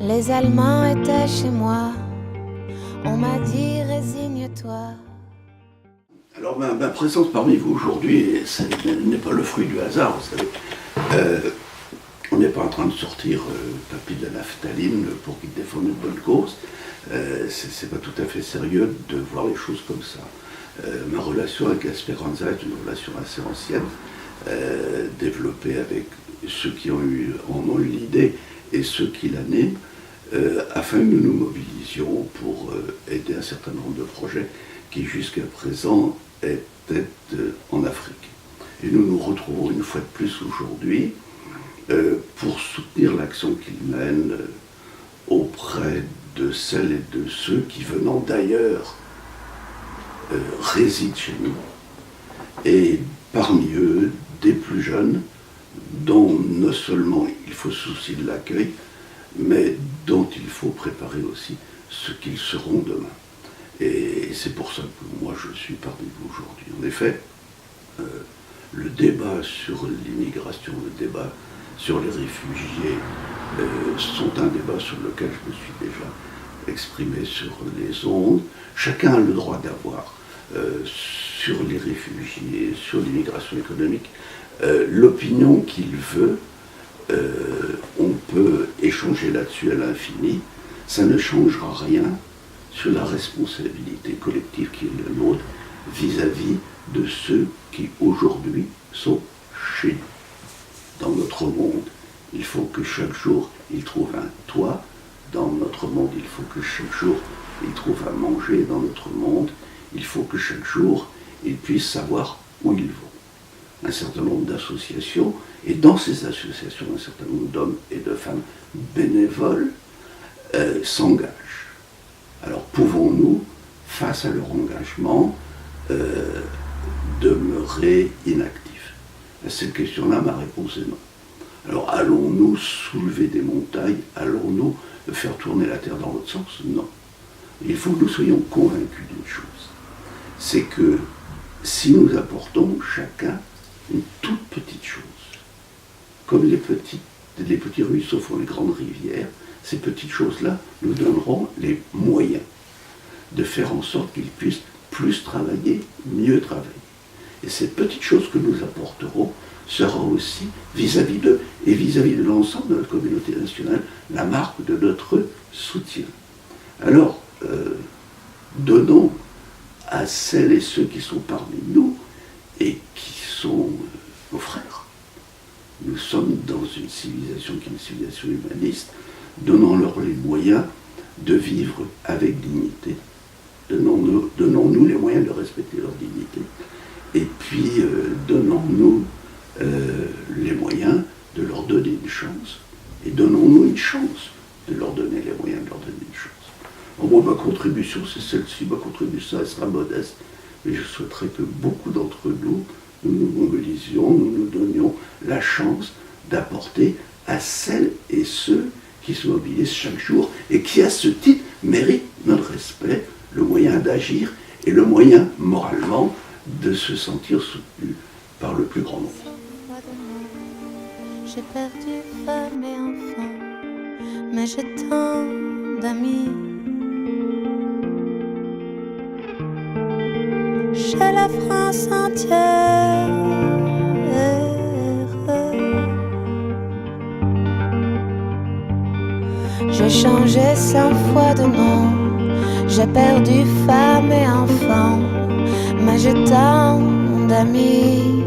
Les Allemands étaient chez moi, on m'a dit résigne-toi. Alors ma présence parmi vous aujourd'hui, ça n'est pas le fruit du hasard, vous savez. On n'est pas en train de sortir papy de la naphtaline pour qu'il défende une bonne cause. C'est pas tout à fait sérieux de voir les choses comme ça. Ma relation avec Esperanza est une relation assez ancienne, développée avec ceux qui en ont eu l'idée et ceux qui l'animent, afin que nous nous mobilisions pour aider un certain nombre de projets qui jusqu'à présent étaient en Afrique. Et nous nous retrouvons une fois de plus aujourd'hui pour soutenir l'action qu'il mène auprès de celles et de ceux qui, venant d'ailleurs, résident chez nous, et parmi eux, des plus jeunes, dont non seulement il faut se soucier de l'accueil, mais dont il faut préparer aussi ce qu'ils seront demain. Et c'est pour ça que moi je suis parmi vous aujourd'hui. En effet, le débat sur l'immigration, le débat sur les réfugiés sont un débat sur lequel je me suis déjà exprimé sur les ondes. Chacun a le droit d'avoir sur les réfugiés, sur l'immigration économique, l'opinion qu'il veut. On peut échanger là-dessus à l'infini. Ça ne changera rien sur la responsabilité collective qui est la nôtre vis-à-vis de ceux qui aujourd'hui sont chez nous. Dans notre monde, il faut que chaque jour ils trouvent un toit. Dans notre monde, il faut que chaque jour ils trouvent à manger. Dans notre monde, il faut que chaque jour ils puissent savoir où ils vont. Un certain nombre d'associations, et dans ces associations, un certain nombre d'hommes et de femmes bénévoles s'engagent. Alors pouvons-nous, face à leur engagement, demeurer inactifs? À cette question-là, ma réponse est non. Alors allons-nous soulever des montagnes? Allons-nous faire tourner la Terre dans l'autre sens? Non. Il faut que nous soyons convaincus d'une chose. C'est que si nous apportons chacun une toute petite chose, comme les petits ruisseaux font les grandes rivières, ces petites choses-là nous donneront les moyens de faire en sorte qu'ils puissent plus travailler, mieux travailler. Et cette petite chose que nous apporterons sera aussi vis-à-vis d'eux et vis-à-vis de l'ensemble de notre communauté nationale la marque de notre soutien. Alors, donnons à celles et ceux qui sont parmi nous et qui sont nos frères. Nous sommes dans une civilisation qui est une civilisation humaniste. Donnons-leur les moyens de vivre avec dignité. Donnons-nous les moyens de respecter leur dignité. Et puis, donnons-nous les moyens de leur donner une chance. Et donnons-nous une chance de leur donner les moyens de leur donner une chance. En gros, ma contribution, c'est celle-ci. Ma contribution, elle sera modeste. Mais je souhaiterais que beaucoup d'entre nous, nous nous mobilisions, nous nous donnions la chance d'apporter à celles et ceux qui se mobilisent chaque jour et qui, à ce titre, méritent notre respect, le moyen d'agir et le moyen, moralement, de se sentir soutenu par le plus grand nombre. J'ai perdu femme et enfant, mais j'ai tant d'amis. Chez la France entière, j'ai changé 100 fois de nom, j'ai perdu femme et enfant, mais j'ai tant d'amis.